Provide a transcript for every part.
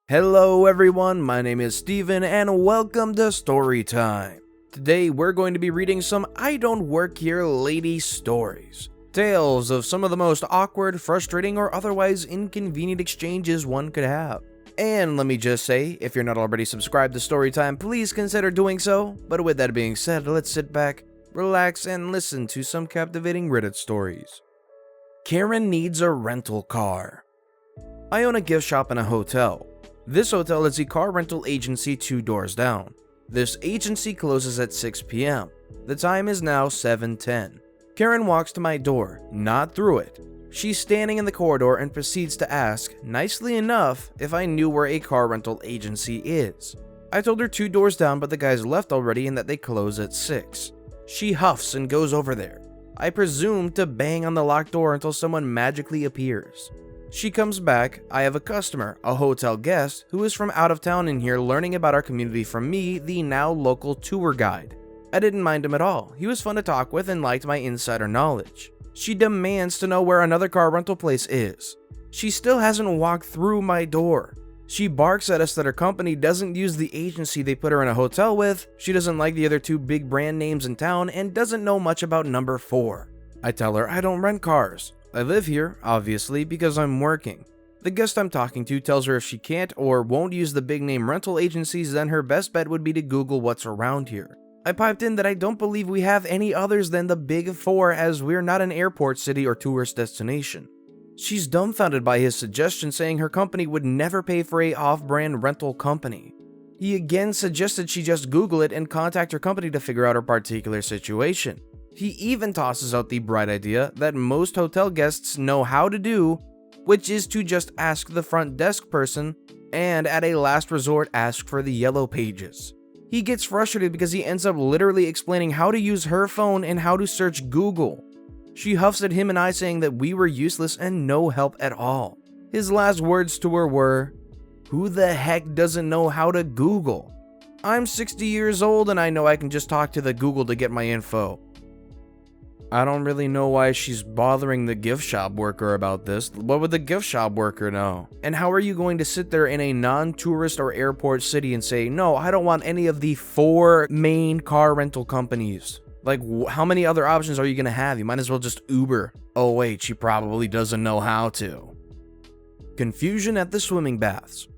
Hello everyone, my name is Steven and welcome to Storytime. Today we're going to be reading some I Don't Work Here Lady stories. Tales of some of the most awkward, frustrating, or otherwise inconvenient exchanges one could have. And let me just say, if you're not already subscribed to Storytime, please consider doing so. But with that being said, let's sit back, relax, and listen to some captivating Reddit stories. Karen needs a rental car. I own a gift shop and a hotel. This hotel is the car rental agency 2 doors down. This agency closes at 6 p.m. The time is now 7:10. Karen walks to my door, not through it. She's standing in the corridor and proceeds to ask, nicely enough, if I knew where a car rental agency is. I told her 2 doors down, but the guys left already and that they close at 6. She huffs and goes over there. I presume to bang on the locked door until someone magically appears. She comes back. I have a customer, a hotel guest, who is from out of town in here learning about our community from me, the now local tour guide. I didn't mind him at all. He was fun to talk with and liked my insider knowledge. She demands to know where another car rental place is. She still hasn't walked through my door. She barks at us that her company doesn't use the agency they put her in a hotel with, she doesn't like the other 2 big brand names in town, and doesn't know much about number 4. I tell her I don't rent cars. I live here, obviously, because I'm working. The guest I'm talking to tells her if she can't or won't use the big name rental agencies, then her best bet would be to Google what's around here. I piped in that I don't believe we have any others than the big 4, as we're not an airport city or tourist destination. She's dumbfounded by his suggestion, saying her company would never pay for a off-brand rental company. He again suggested she just Google it and contact her company to figure out her particular situation. He even tosses out the bright idea that most hotel guests know how to do, which is to just ask the front desk person and at a last resort ask for the yellow pages. He gets frustrated because he ends up literally explaining how to use her phone and how to search Google. She huffs at him and I, saying that we were useless and no help at all. His last words to her were, "Who the heck doesn't know how to Google? I'm 60 years old and I know I can just talk to the Google to get my info." I don't really know why she's bothering the gift shop worker about this. What would the gift shop worker know? And how are you going to sit there in a non-tourist or airport city and say, no, I don't want any of the 4 main car rental companies? Like, how many other options are you going to have? You might as well just Uber. Oh wait, she probably doesn't know how to. Confusion at the swimming baths.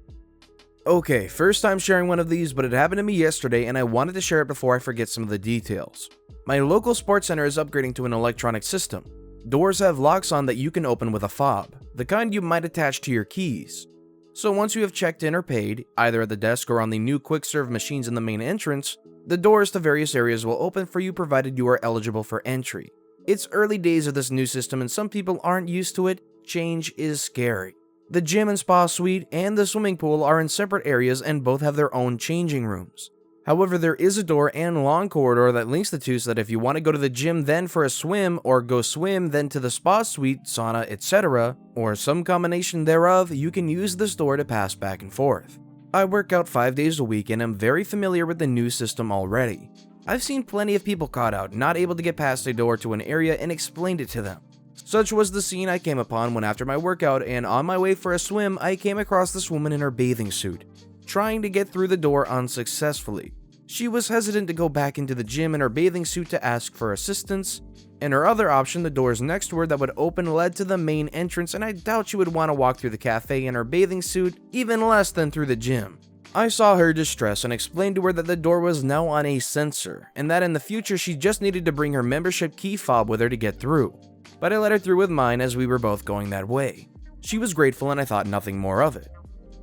Okay, first time sharing one of these, but it happened to me yesterday and I wanted to share it before I forget some of the details. My local sports center is upgrading to an electronic system. Doors have locks on that you can open with a fob, the kind you might attach to your keys. So once you have checked in or paid, either at the desk or on the new quick serve machines in the main entrance, the doors to various areas will open for you provided you are eligible for entry. It's early days of this new system and some people aren't used to it. Change is scary. The gym and spa suite and the swimming pool are in separate areas and both have their own changing rooms. However, there is a door and long corridor that links the two so that if you want to go to the gym then for a swim, or go swim then to the spa suite, sauna, etc., or some combination thereof, you can use this door to pass back and forth. I work out 5 days a week and am very familiar with the new system already. I've seen plenty of people caught out, not able to get past a door to an area, and explained it to them. Such was the scene I came upon when after my workout and on my way for a swim, I came across this woman in her bathing suit, trying to get through the door unsuccessfully. She was hesitant to go back into the gym in her bathing suit to ask for assistance, and her other option, the doors next to her that would open, led to the main entrance, and I doubt she would want to walk through the cafe in her bathing suit, even less than through the gym. I saw her distress and explained to her that the door was now on a sensor, and that in the future she just needed to bring her membership key fob with her to get through. But I let her through with mine as we were both going that way. She was grateful and I thought nothing more of it.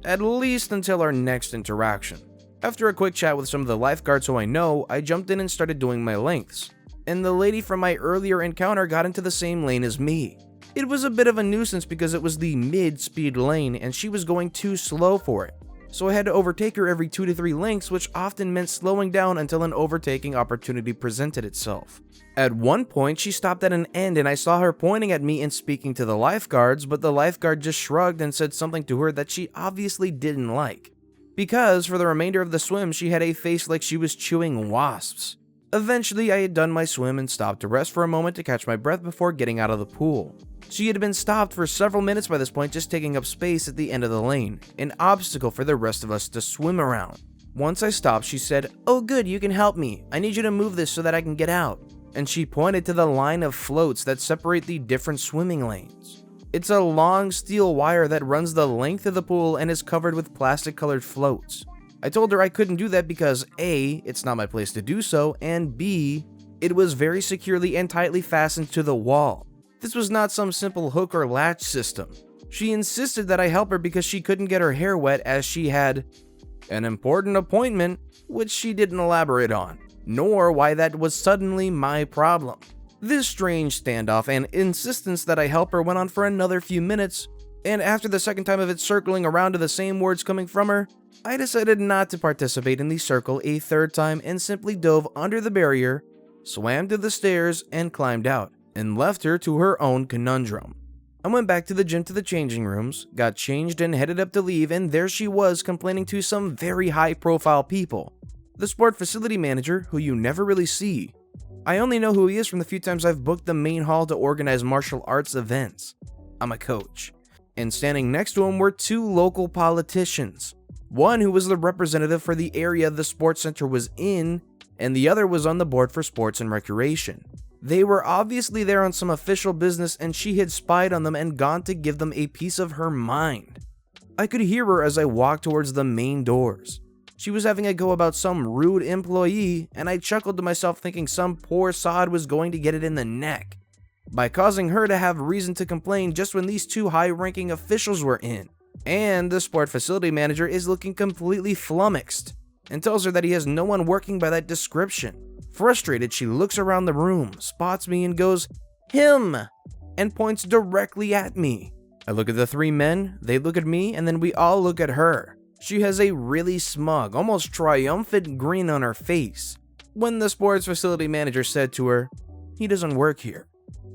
At least until our next interaction. After a quick chat with some of the lifeguards who I know, I jumped in and started doing my lengths. And the lady from my earlier encounter got into the same lane as me. It was a bit of a nuisance because it was the mid-speed lane and she was going too slow for it. So I had to overtake her every 2 to 3 lengths, which often meant slowing down until an overtaking opportunity presented itself. At one point, she stopped at an end and I saw her pointing at me and speaking to the lifeguards, but the lifeguard just shrugged and said something to her that she obviously didn't like. Because for the remainder of the swim, she had a face like she was chewing wasps. Eventually, I had done my swim and stopped to rest for a moment to catch my breath before getting out of the pool. She had been stopped for several minutes by this point, just taking up space at the end of the lane, an obstacle for the rest of us to swim around. Once I stopped, she said, "Oh good, you can help me. I need you to move this so that I can get out." And she pointed to the line of floats that separate the different swimming lanes. It's a long steel wire that runs the length of the pool and is covered with plastic-colored floats. I told her I couldn't do that because A, it's not my place to do so, and B, it was very securely and tightly fastened to the wall. This was not some simple hook or latch system. She insisted that I help her because she couldn't get her hair wet as she had an important appointment, which she didn't elaborate on, nor why that was suddenly my problem. This strange standoff and insistence that I help her went on for another few minutes, and after the second time of it circling around to the same words coming from her, I decided not to participate in the circle a third time and simply dove under the barrier, swam to the stairs, and climbed out, and left her to her own conundrum. I went back to the gym to the changing rooms, got changed and headed up to leave, and there she was complaining to some very high-profile people. The sport facility manager, who you never really see. I only know who he is from the few times I've booked the main hall to organize martial arts events. I'm a coach. And standing next to him were two local politicians. One who was the representative for the area the sports center was in, and the other was on the board for sports and recreation. They were obviously there on some official business, and she had spied on them and gone to give them a piece of her mind. I could hear her as I walked towards the main doors. She was having a go about some rude employee, and I chuckled to myself thinking some poor sod was going to get it in the neck by causing her to have reason to complain just when these two high-ranking officials were in. And the sport facility manager is looking completely flummoxed and tells her that he has no one working by that description. Frustrated, she looks around the room, spots me, and goes, "Him!" and points directly at me. I look at the three men, they look at me, and then we all look at her. She has a really smug, almost triumphant grin on her face when the sports facility manager said to her, "He doesn't work here."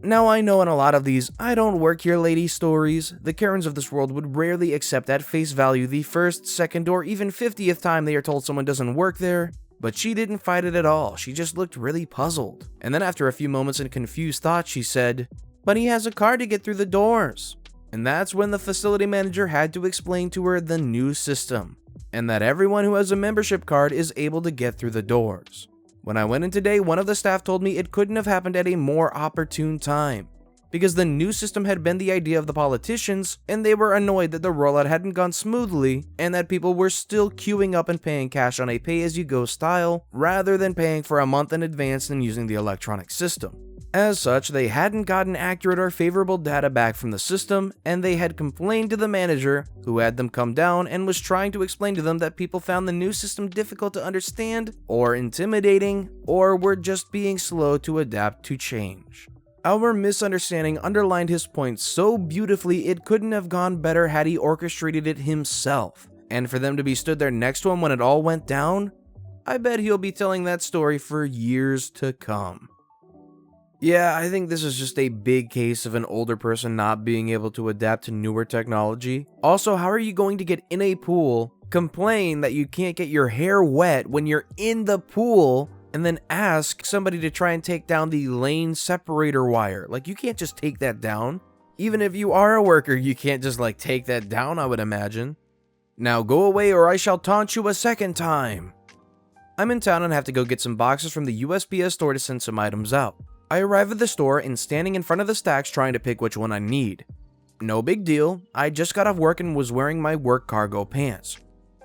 Now I know in a lot of these "I don't work here lady" stories, the Karens of this world would rarely accept at face value the first, second, or even 50th time they are told someone doesn't work there, but she didn't fight it at all. She just looked really puzzled. And then after a few moments in confused thought, she said, "But he has a card to get through the doors." And that's when the facility manager had to explain to her the new system, and that everyone who has a membership card is able to get through the doors. When I went in today, one of the staff told me it couldn't have happened at a more opportune time, because the new system had been the idea of the politicians, and they were annoyed that the rollout hadn't gone smoothly, and that people were still queuing up and paying cash on a pay-as-you-go style, rather than paying for a month in advance and using the electronic system. As such, they hadn't gotten accurate or favorable data back from the system, and they had complained to the manager, who had them come down and was trying to explain to them that people found the new system difficult to understand, or intimidating, or were just being slow to adapt to change. Our misunderstanding underlined his point so beautifully it couldn't have gone better had he orchestrated it himself. And for them to be stood there next to him when it all went down, I bet he'll be telling that story for years to come. Yeah, I think this is just a big case of an older person not being able to adapt to newer technology. Also, how are you going to get in a pool, complain that you can't get your hair wet when you're in the pool, and then ask somebody to try and take down the lane separator wire? Like, you can't just take that down. Even if you are a worker, you can't just take that down, I would imagine. Now go away or I shall taunt you a second time. I'm in town and have to go get some boxes from the USPS store to send some items out. I arrive at the store and standing in front of the stacks trying to pick which one I need. No big deal, I just got off work and was wearing my work cargo pants,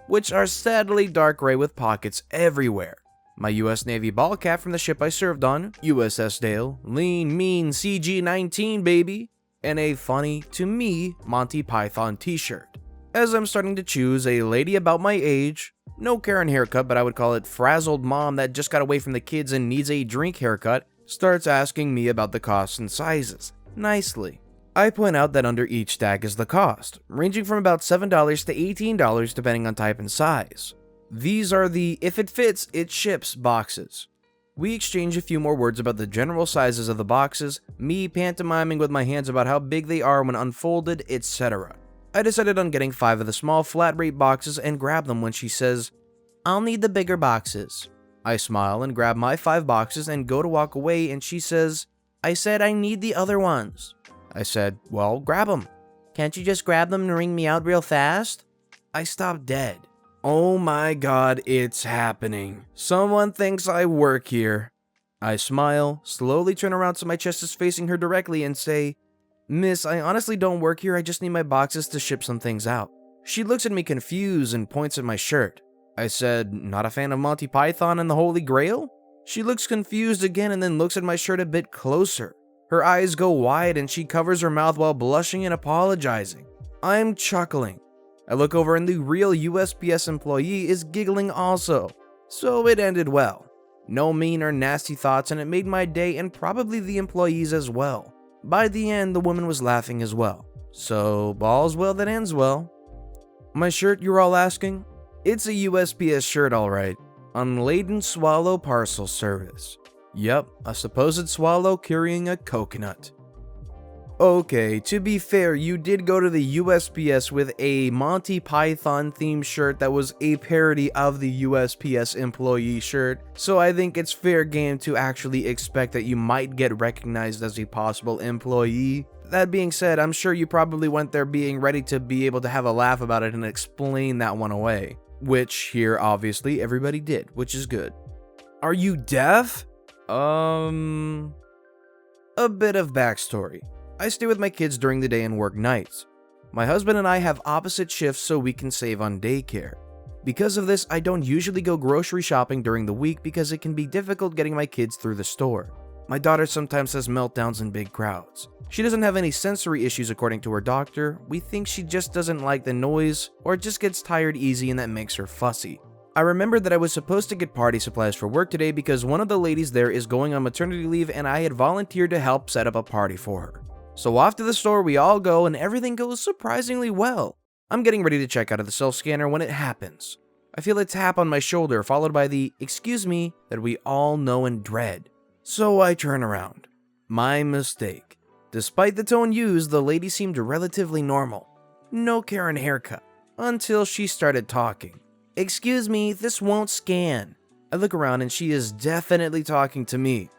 which are sadly dark gray with pockets everywhere. My US Navy ball cap from the ship I served on, USS Dale, lean, mean, CG-19 baby, and a funny, to me, Monty Python t-shirt. As I'm starting to choose, a lady about my age, no Karen haircut, but I would call it frazzled mom that just got away from the kids and needs a drink haircut, starts asking me about the costs and sizes, nicely. I point out that under each stack is the cost, ranging from about $7 to $18 depending on type and size. These are the if it fits, it ships boxes. We exchange a few more words about the general sizes of the boxes, me pantomiming with my hands about how big they are when unfolded, etc. I decided on getting 5 of the small flat rate boxes and grab them when she says, "I'll need the bigger boxes." I smile and grab my 5 boxes and go to walk away, and she says, "I said I need the other ones." I said, "Well, grab them." "Can't you just grab them and ring me out real fast?" I stop dead. Oh my god, it's happening. Someone thinks I work here. I smile, slowly turn around so my chest is facing her directly, and say, "Miss, I honestly don't work here, I just need my boxes to ship some things out." She looks at me confused and points at my shirt. I said, "Not a fan of Monty Python and the Holy Grail?" She looks confused again and then looks at my shirt a bit closer. Her eyes go wide and she covers her mouth while blushing and apologizing. I'm chuckling. I look over and the real USPS employee is giggling also. So it ended well. No mean or nasty thoughts, and it made my day and probably the employees as well. By the end, the woman was laughing as well. So, all's well that ends well. My shirt, you're all asking? It's a USPS shirt, alright. Unladen Swallow Parcel Service. Yep, a supposed swallow carrying a coconut. Okay, to be fair, you did go to the USPS with a Monty Python themed shirt that was a parody of the USPS employee shirt, so I think it's fair game to actually expect that you might get recognized as a possible employee. That being said, I'm sure you probably went there being ready to be able to have a laugh about it and explain that one away. Which here, obviously, everybody did, which is good. Are you deaf? A bit of backstory. I stay with my kids during the day and work nights. My husband and I have opposite shifts so we can save on daycare. Because of this, I don't usually go grocery shopping during the week because it can be difficult getting my kids through the store. My daughter sometimes has meltdowns in big crowds. She doesn't have any sensory issues according to her doctor. We think she just doesn't like the noise or just gets tired easy and that makes her fussy. I remembered that I was supposed to get party supplies for work today because one of the ladies there is going on maternity leave and I had volunteered to help set up a party for her. So off to the store we all go and everything goes surprisingly well. I'm getting ready to check out of the self-scanner when it happens. I feel a tap on my shoulder followed by the "excuse me" that we all know and dread. So I turn around. My mistake. Despite the tone used, the lady seemed relatively normal. No Karen haircut. Until she started talking. "Excuse me, this won't scan." I look around and she is definitely talking to me.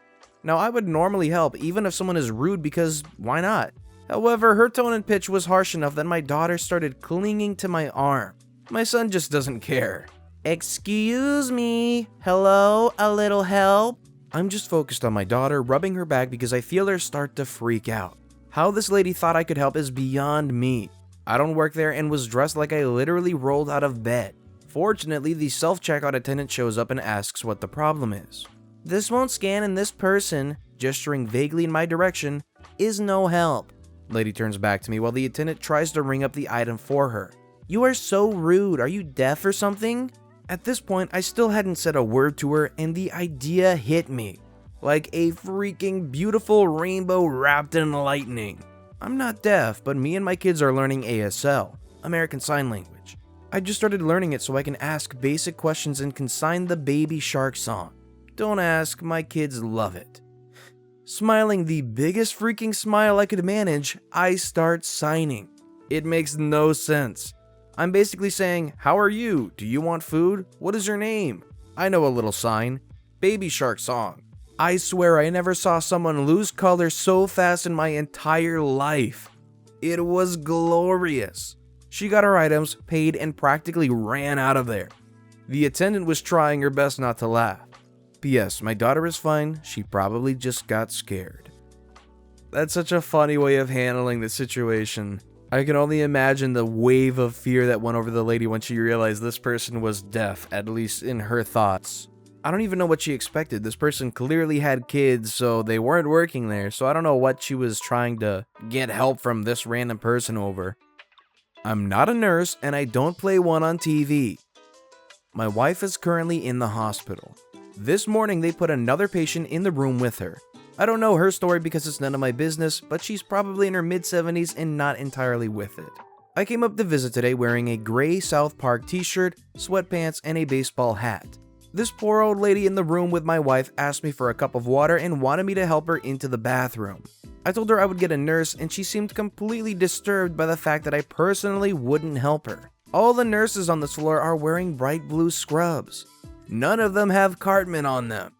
Now, I would normally help even if someone is rude because why not? However, her tone and pitch was harsh enough that my daughter started clinging to my arm. My son just doesn't care. "Excuse me, hello, a little help?" I'm just focused on my daughter, rubbing her back because I feel her start to freak out. How this lady thought I could help is beyond me. I don't work there and was dressed like I literally rolled out of bed. Fortunately, the self-checkout attendant shows up and asks what the problem is. "This won't scan and this person," gesturing vaguely in my direction, "is no help." Lady turns back to me while the attendant tries to ring up the item for her. "You are so rude, are you deaf or something?" At this point, I still hadn't said a word to her and the idea hit me. Like a freaking beautiful rainbow wrapped in lightning. I'm not deaf, but me and my kids are learning ASL, American Sign Language. I just started learning it so I can ask basic questions and consign the Baby Shark song. Don't ask, my kids love it. Smiling the biggest freaking smile I could manage, I start signing. It makes no sense. I'm basically saying, "How are you? Do you want food? What is your name?" I know a little sign. Baby Shark song. I swear I never saw someone lose color so fast in my entire life. It was glorious. She got her items, paid, and practically ran out of there. The attendant was trying her best not to laugh. P.S. My daughter is fine, she probably just got scared. That's such a funny way of handling the situation. I can only imagine the wave of fear that went over the lady when she realized this person was deaf, at least in her thoughts. I don't even know what she expected. This person clearly had kids, so they weren't working there, so I don't know what she was trying to get help from this random person over. I'm not a nurse, and I don't play one on TV. My wife is currently in the hospital. This morning, they put another patient in the room with her. I don't know her story because it's none of my business, but she's probably in her mid-70s and not entirely with it. I came up to visit today wearing a gray South Park t-shirt, sweatpants, and a baseball hat. This poor old lady in the room with my wife asked me for a cup of water and wanted me to help her into the bathroom. I told her I would get a nurse and she seemed completely disturbed by the fact that I personally wouldn't help her. All the nurses on this floor are wearing bright blue scrubs. None of them have Cartman on them.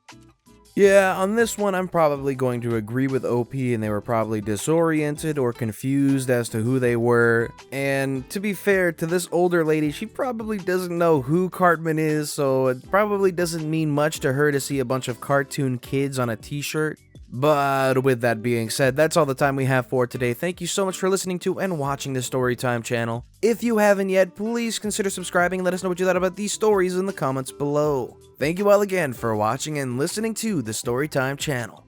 Yeah, on this one I'm probably going to agree with OP, and they were probably disoriented or confused as to who they were. And to be fair to this older lady, she probably doesn't know who Cartman is, so it probably doesn't mean much to her to see a bunch of cartoon kids on a t-shirt. But with that being said, that's all the time we have for today. Thank you so much for listening to and watching the Storytime channel. If you haven't yet, please consider subscribing and let us know what you thought about these stories in the comments below. Thank you all again for watching and listening to the Storytime channel.